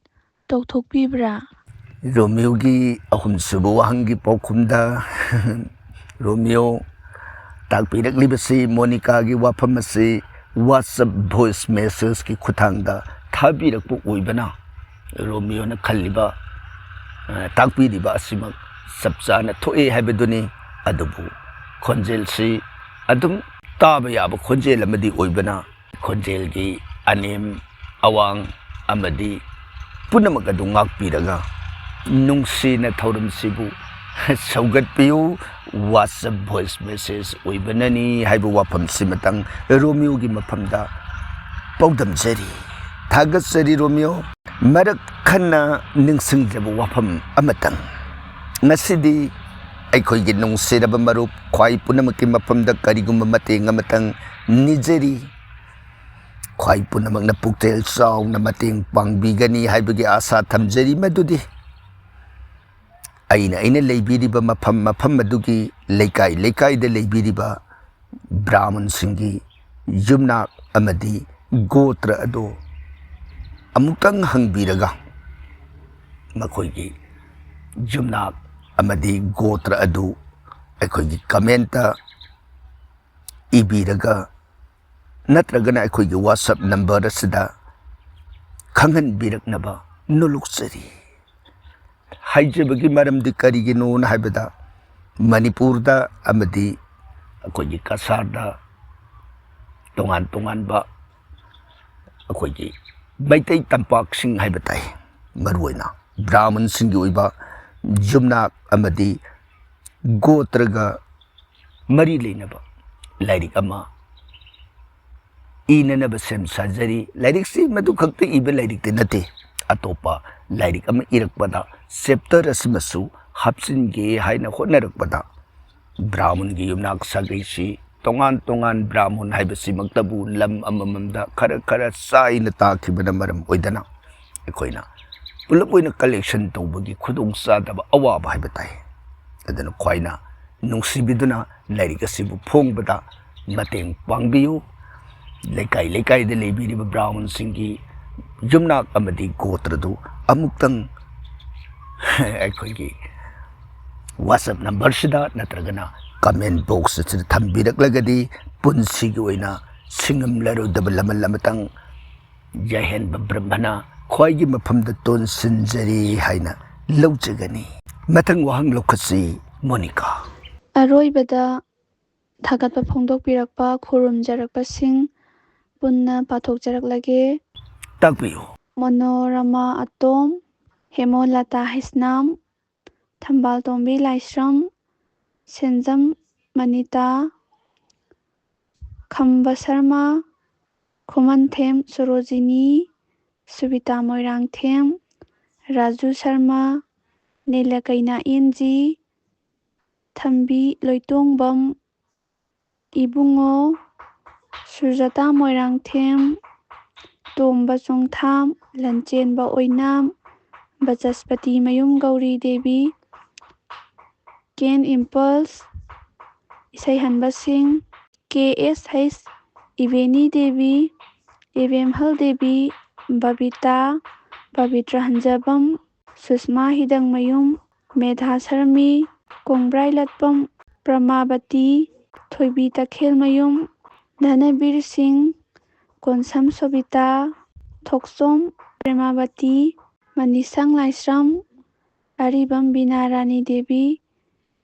ꯇꯧꯊꯣꯛꯄꯤꯕ꯭ꯔꯥ? ꯔꯣꯃꯤꯌꯣꯒꯤ ꯑꯍꯨꯝꯁꯨꯕ ꯋꯥꯍꯪꯒꯤ ꯄꯥꯎꯈꯨꯝꯗ ꯔꯣꯃꯤꯌꯣ ꯇꯥꯛꯄꯤꯔꯛꯂꯤꯕꯁꯤ ꯃꯣꯅꯤꯀꯥꯒꯤ ꯋꯥꯐꯝ ꯑꯁꯤ ꯋꯥꯠꯁꯑꯦꯞ ꯚꯣꯏꯁ ꯃꯦꯁꯦꯖꯀꯤ ꯈꯨꯠꯊꯥꯡꯗ ꯊꯥꯕꯤꯔꯛꯄ ꯑꯣꯏꯕꯅ ꯔꯣꯃꯤꯌꯣꯅ ꯈꯜꯂꯤꯕ ꯇꯥꯛꯄꯤꯔꯤꯕ ꯑꯁꯤꯃꯛ ꯆꯞ ꯆꯥꯅ ꯊꯣꯛꯑꯦ ꯍꯥꯏꯕꯗꯨꯅꯤ꯫ ꯑꯗꯨꯕꯨ ꯈꯣꯟꯖꯦꯜꯁꯤ ꯑꯗꯨꯝ ꯇꯥꯕ ꯌꯥꯕ ꯈꯣꯟꯖꯦꯜ ꯑꯃꯗꯤ ꯑꯣꯏꯕꯅ ꯈꯣꯟꯖꯦꯜꯒꯤ ꯑꯅꯦꯝ ꯑꯋꯥꯡ ꯑꯃꯗꯤ ꯄꯨꯝꯅꯃꯛ ꯑꯗꯨ ꯉꯥꯛꯄꯤꯔꯒ ꯅꯨꯡꯁꯤꯅ ꯊꯧꯔꯝꯁꯤꯕꯨ ꯁꯧꯒꯠꯄꯤꯌꯨ, ꯋꯥꯠꯁꯑꯦꯞ ꯚꯣꯏꯁ ꯃꯦꯁꯦꯖ ꯑꯣꯏꯕꯅꯅꯤ ꯍꯥꯏꯕ ꯋꯥꯐꯝꯁꯤꯃꯇꯪ ꯔꯣꯃꯤꯌꯣꯒꯤ ꯃꯐꯝꯗ ꯄꯥꯎꯗꯝꯖꯔꯤ꯫ ꯊꯥꯒꯠꯆꯔꯤ ꯔꯣꯃꯤꯌꯣ꯫ ꯃꯔꯛ ꯈꯟꯅ ꯅꯤꯡꯁꯤꯡꯖꯕ ꯋꯥꯐꯝ ꯑꯃꯇꯪ, ꯉꯁꯤꯗꯤ ꯑꯩꯈꯣꯏꯒꯤ ꯅꯨꯡꯁꯤꯔꯕ ꯃꯔꯨꯞ ꯈ꯭ꯋꯥꯏ ꯄꯨꯝꯅꯃꯛꯀꯤ ꯃꯐꯝꯗ ꯀꯔꯤꯒꯨꯝꯕ ꯃꯇꯦꯡ ꯑꯃꯇꯪ ꯅꯤꯖꯔꯤ꯫ ꯈ꯭ꯋꯥꯏ ꯄꯨꯝꯅꯃꯛꯅ ꯄꯨꯛꯆꯦꯜ ꯆꯥꯎꯅ ꯃꯇꯦꯡ ꯄꯥꯡꯕꯤꯒꯅꯤ ꯍꯥꯏꯕꯒꯤ ꯑꯥꯁꯥ ꯊꯝꯖꯔꯤ, ꯃꯗꯨꯗꯤ ꯑꯩꯅ ꯂꯩꯕꯤꯔꯤꯕ ꯃꯐꯝ ꯑꯗꯨꯒꯤ ꯂꯩꯀꯥꯏꯗ ꯂꯩꯕꯤꯔꯤꯕ ꯕ꯭ꯔꯥꯍꯃꯟꯁꯤꯡꯒꯤ ꯌꯨꯝꯅꯥꯛ ꯑꯃꯗꯤ ꯒꯣꯇ꯭ꯔ ꯑꯗꯨ ꯑꯃꯨꯛꯇꯪ ꯍꯪꯕꯤꯔꯒ ꯃꯈꯣꯏꯒꯤ ꯌꯨꯝꯅꯥꯛ ꯑꯃꯗꯤ ꯒꯣꯇ꯭ꯔ ꯑꯗꯨ ꯑꯩꯈꯣꯏꯒꯤ ꯀꯃꯦꯟꯇ ꯏꯕꯤꯔꯒ ꯅꯠꯇ꯭ꯔꯒꯅ ꯑꯩꯈꯣꯏꯒꯤ ꯋꯥꯠꯁꯑꯦꯞ ꯅꯝꯕꯔ ꯑꯁꯤꯗ ꯈꯪꯍꯟꯕꯤꯔꯛꯅꯕ ꯅꯣꯜꯂꯨꯛꯆꯔꯤ꯫ ꯍꯥꯏꯖꯕꯒꯤ ꯃꯔꯝꯗꯤ ꯀꯔꯤꯒꯤꯅꯣ ꯍꯥꯏꯕꯗ ꯃꯅꯤꯄꯨꯔꯗ ꯑꯃꯗꯤ ꯑꯩꯈꯣꯏꯒꯤ ꯀꯁꯥꯔꯗ ꯇꯣꯉꯥꯟ ꯇꯣꯉꯥꯟꯕ ꯑꯩꯈꯣꯏꯒꯤ ꯃꯩꯇꯩ ꯇꯝꯄꯥꯛꯁꯤꯡ ꯍꯥꯏꯕ ꯇꯥꯏ, ꯃꯔꯨꯑꯣꯏꯅ ꯕ꯭ꯔꯥꯍꯃꯟꯁꯤꯡꯒꯤ ꯑꯣꯏꯕ ꯌꯨꯝꯅꯥꯛ ꯑꯃꯗꯤ ꯒꯣꯇ꯭ꯔꯒ ꯃꯔꯤ ꯂꯩꯅꯕ ꯂꯥꯏꯔꯤꯛ ꯑꯃ ꯏꯅꯅꯕ ꯁꯦꯝ ꯁꯥꯖꯔꯤ꯫ ꯂꯥꯏꯔꯤꯛꯁꯤ ꯃꯗꯨ ꯈꯛꯇ ꯏꯕ ꯂꯥꯏꯔꯤꯛꯇꯤ ꯅꯠꯇꯦ, ꯑꯇꯣꯞꯄ ꯂꯥꯏꯔꯤꯛ ꯑꯃ ꯏꯔꯛꯄꯗ ꯆꯦꯞꯇꯔ ꯑꯁꯤꯃꯁꯨ ꯍꯥꯞꯆꯤꯟꯒꯦ ꯍꯥꯏꯅ ꯍꯣꯠꯅꯔꯛꯄꯗ ꯕ꯭ꯔꯥꯍꯃꯟꯒꯤ ꯌꯨꯝꯅꯥꯛ ꯁꯥꯒꯩꯁꯤ ꯇꯣꯉꯥꯟ ꯕ꯭ꯔꯥꯍꯃꯟ ꯍꯥꯏꯕꯁꯤꯃꯛꯇꯕꯨ ꯂꯝ ꯑꯃꯃꯝꯗ ꯈꯔ ꯆꯥꯏꯅ ꯇꯥꯈꯤꯕꯅ ꯃꯔꯝ ꯑꯣꯏꯗꯅ ꯑꯩꯈꯣꯏꯅ ꯄꯨꯂꯞ ꯑꯣꯏꯅ ꯀꯂꯦꯛꯁꯟ ꯇꯧꯕꯒꯤ ꯈꯨꯗꯣꯡꯆꯥꯗꯕ ꯑꯋꯥꯕ ꯍꯥꯏꯕ ꯇꯥꯏ꯫ ꯑꯗꯨꯅ ꯈ꯭ꯋꯥꯏꯅ ꯅꯨꯡꯁꯤꯕꯤꯗꯨꯅ ꯂꯥꯏꯔꯤꯛ ꯑꯁꯤꯕꯨ ꯐꯣꯡꯕꯗ ꯃꯇꯦꯡ ꯄꯥꯡꯕꯤꯌꯨ꯫ ꯂꯩꯀꯥꯏꯗ ꯂꯩꯕꯤꯔꯤꯕ ꯕ꯭ꯔꯥꯍꯃꯟꯁꯤꯡꯒꯤ ꯌꯨꯝꯅꯥꯛ ꯑꯃꯗꯤ ꯒꯣꯇ꯭ꯔꯗꯨ ꯑꯃꯨꯛꯇꯪ ꯑꯩꯈꯣꯏꯒꯤ ꯋꯥꯠꯁꯑꯦꯞ ꯅꯝꯕꯔꯁꯤꯗ ꯅꯠꯇ꯭ꯔꯒꯅ ꯀꯃꯦꯟ ꯕꯣꯛꯁ ꯑꯁꯤꯗ ꯊꯝꯕꯤꯔꯛꯂꯒꯗꯤ ꯄꯨꯟꯁꯤꯒꯤ ꯑꯣꯏꯅ ꯁꯤꯡꯉꯝꯂꯔꯣꯏꯗꯕ ꯂꯃꯟ ꯑꯃꯇꯪ ꯌꯥꯏꯍꯦꯟꯕ ꯕ꯭ꯔꯍ꯭ꯃꯅ ꯈ꯭ꯋꯥꯏꯒꯤ ꯃꯐꯝꯗ ꯇꯣꯟꯁꯤꯟꯖꯔꯤ ꯍꯥꯏꯅ ꯂꯧꯖꯒꯅꯤ꯫ ꯃꯊꯪ ꯋꯥꯍꯪ ꯂꯧꯈꯠꯁꯤ ꯃꯣꯅꯤꯀꯥ꯫ ꯑꯔꯣꯏꯕꯗ ꯊꯥꯒꯠꯄ ꯐꯣꯡꯗꯣꯛꯄꯤꯔꯛꯄ ꯈꯨꯔꯨꯝꯖꯔꯛꯄꯁꯤꯡ ꯄꯨꯟꯅ ꯄꯥꯊꯣꯛꯆꯔꯛꯂꯒꯦ꯫ ꯇꯥꯛꯄꯤꯌꯨ꯫ ꯃꯅꯣꯔꯃꯥ ꯑꯇꯣꯝ, ꯍꯦꯃꯣꯂꯇꯥ ꯍꯩꯁꯅꯥꯝ, ꯊꯝꯕꯥꯜꯇꯣꯝꯕꯤ ꯂꯥꯏꯁ꯭ꯔꯝ, ꯁꯦꯟꯖꯝ ꯃꯅꯤꯇꯥ, ꯈꯝꯕ ꯁꯔꯃ, ꯈꯨꯃꯟꯊꯦꯝ ꯁꯣꯔꯣꯖꯤꯅꯤ, ꯁꯨꯕꯤꯇꯥ ꯃꯣꯏꯔꯥꯡꯊꯦꯝ, ꯔꯥꯖꯨ ꯁꯔꯃ, ꯅꯤꯂꯀꯩꯅ ꯑꯦꯟꯖꯤ, ꯊꯝꯕꯤ ꯂꯣꯏꯇꯣꯡꯕꯝ, ꯏꯕꯨꯡꯉꯣ, ꯁꯨꯔꯖꯇꯥ ꯃꯣꯏꯔꯥꯡꯊꯦꯝ, ꯇꯣꯝꯕ ꯆꯣꯡꯊꯥꯝ, ꯂꯟꯆꯦꯟꯕ ꯑꯣꯏꯅꯥꯝ, ꯕꯆꯁꯄꯇꯤ ꯃꯌꯨꯝ ꯒꯧꯔꯤ ꯗꯦꯕꯤ, ꯀꯦꯟ ꯏꯝꯄꯜꯁ, ꯏꯁꯩꯍꯟꯕꯁꯤꯡ KSH ꯏꯕꯦꯅꯤ ꯗꯦꯕꯤ, ꯏꯕꯦꯝꯍꯜ ꯗꯦꯕꯤ, ꯕꯕꯤꯇꯥ, ꯄꯕꯤꯇ꯭ꯔ ꯍꯟꯖꯕꯝ, ꯁꯨꯁꯃꯥ ꯍꯤꯗꯪꯃꯌꯨꯝ, ꯃꯦꯙꯥ ꯁꯔꯃꯤ, ꯀꯣꯡꯕ꯭ꯔꯥꯏꯂꯠꯄꯝ ꯄ꯭ꯔꯃꯥꯕꯇꯤ, ꯊꯣꯏꯕꯤ ꯇꯈꯦꯜꯃꯌꯨꯝ, ꯙꯅꯕꯤꯔ ꯁꯤꯡ, ꯀꯣꯟꯁꯝ ꯁꯣꯕꯤꯇꯥ, ꯊꯣꯛꯆꯣꯝ ꯄ꯭ꯔꯦꯃꯥꯕꯇꯤ, ꯃꯅꯤꯁꯪ ꯂꯥꯏꯁ꯭ꯔꯝ, ꯑꯔꯤꯕꯝ ꯕꯤꯅꯥꯔꯥꯅꯤ ꯗꯦꯕꯤ,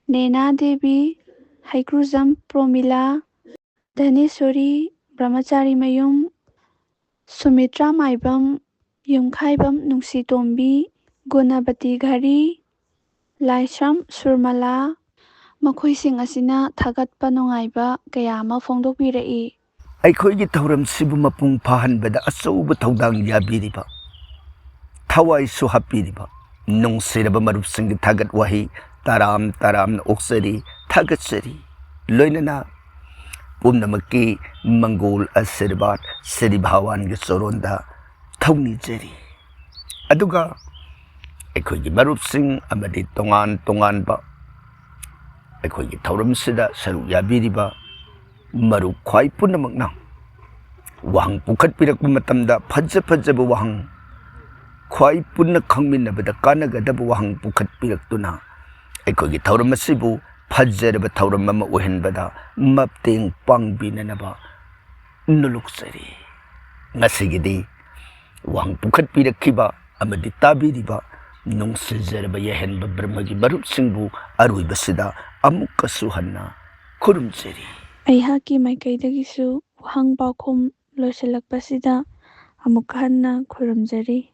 ꯅꯦꯅꯥ ꯗꯦꯕꯤ, ꯍꯩꯀ꯭ꯔꯨꯖꯝ ꯄ꯭ꯔꯣꯃꯤꯂꯥ, ꯙꯅꯦꯁꯣꯔꯤ ꯕ꯭ꯔꯍ꯭ꯃꯆꯥꯔꯤꯃꯌꯨꯝ, ꯁꯨꯃꯤꯇ꯭ꯔꯥ ꯃꯥꯏꯕꯝ, ꯌꯨꯝꯈꯥꯏꯕꯝ ꯅꯨꯡꯁꯤꯇꯣꯝꯕꯤ, ꯒꯨꯅꯕꯇꯤ ꯘꯔꯤ, ꯂꯥꯏꯁ꯭ꯔꯝ ꯁꯨꯔꯃꯂꯥ, ꯃꯈꯣꯏꯁꯤꯡ ꯑꯁꯤꯅ ꯊꯥꯒꯠꯄ ꯅꯨꯡꯉꯥꯏꯕ ꯀꯌꯥ ꯑꯃ ꯐꯣꯡꯗꯣꯛꯄꯤꯔꯛꯏ꯫ ꯑꯩꯈꯣꯏꯒꯤ ꯊꯧꯔꯝꯁꯤꯕꯨ ꯃꯄꯨꯡ ꯐꯥꯍꯟꯕꯗ ꯑꯆꯧꯕ ꯊꯧꯗꯥꯡ ꯌꯥꯕꯤꯔꯤꯕ, ꯊꯋꯥꯏꯁꯨ ꯍꯥꯞꯄꯤꯔꯤꯕ ꯅꯨꯡꯁꯤꯔꯕ ꯃꯔꯨꯞꯁꯤꯡꯒꯤ ꯊꯥꯒꯠ ꯋꯥꯍꯩ ꯇꯔꯥꯝꯅ ꯑꯣꯛꯆꯔꯤ, ꯊꯥꯒꯠꯆꯔꯤ꯫ ꯂꯣꯏꯅꯅ ꯄꯨꯝꯅꯃꯛꯀꯤ ꯃꯪꯒꯣꯜ ꯑꯁꯤꯔꯕꯥꯗ ꯁ꯭ꯔꯤ ꯚꯒꯋꯥꯟꯒꯤ ꯆꯣꯔꯣꯟꯗ ꯊꯧꯅꯤꯖꯔꯤ꯫ ꯑꯗꯨꯒ ꯑꯩꯈꯣꯏꯒꯤ ꯃꯔꯨꯞꯁꯤꯡ ꯑꯃꯗꯤ ꯇꯣꯉꯥꯟ ꯇꯣꯉꯥꯟꯕ ꯑꯩꯈꯣꯏꯒꯤ ꯊꯧꯔꯝꯁꯤꯗ ꯁꯔꯨꯛ ꯌꯥꯕꯤꯔꯤꯕ ꯃꯔꯨꯞ ꯈ꯭ꯋꯥꯏ ꯄꯨꯝꯅꯃꯛꯅ ꯋꯥꯍꯪ ꯄꯨꯈꯠꯄꯤꯔꯛꯄ ꯃꯇꯝꯗ ꯐꯖ ꯐꯖꯕ ꯋꯥꯍꯪ ꯈ꯭ꯋꯥꯏ ꯄꯨꯟꯅ ꯈꯪꯃꯤꯟꯅꯕꯗ ꯀꯥꯟꯅꯒꯗꯕ ꯋꯥꯍꯪ ꯄꯨꯈꯠꯄꯤꯔꯛꯇꯨꯅ ꯑꯩꯈꯣꯏꯒꯤ ꯊꯧꯔꯝ ꯑꯁꯤꯕꯨ ꯐꯖꯔꯕ ꯊꯧꯔꯝ ꯑꯃ ꯑꯣꯏꯍꯟꯕꯗ ꯃꯇꯦꯡ ꯄꯥꯡꯕꯤꯅꯅꯕ ꯅꯣꯜꯂꯨꯛꯆꯔꯤ꯫ ꯉꯁꯤꯒꯤꯗꯤ ꯋꯥꯍꯪ ꯄꯨꯈꯠꯄꯤꯔꯛꯈꯤꯕ ꯑꯃꯗꯤ ꯇꯥꯕꯤꯔꯤꯕ ꯅꯨꯡꯁꯤꯖꯔꯕ ꯌꯥꯏꯍꯟꯕ ꯕ꯭ꯔꯍ꯭ꯃꯒꯤ ꯃꯔꯨꯞꯁꯤꯡꯕꯨ ꯑꯔꯣꯏꯕꯁꯤꯗ ꯑꯃꯨꯛꯀꯁꯨ ꯍꯟꯅ ꯈꯨꯔꯨꯝꯖꯔꯤ꯫ ꯑꯩꯍꯥꯛꯀꯤ ꯃꯥꯏꯀꯩꯗꯒꯤꯁꯨ ꯋꯥꯍꯪ ꯄꯥꯎꯈꯨꯝ ꯂꯣꯏꯁꯤꯜꯂꯛꯄꯁꯤꯗ ꯑꯃꯨꯛ ꯍꯟꯅ ꯈꯨꯔꯨꯝꯖꯔꯤ꯫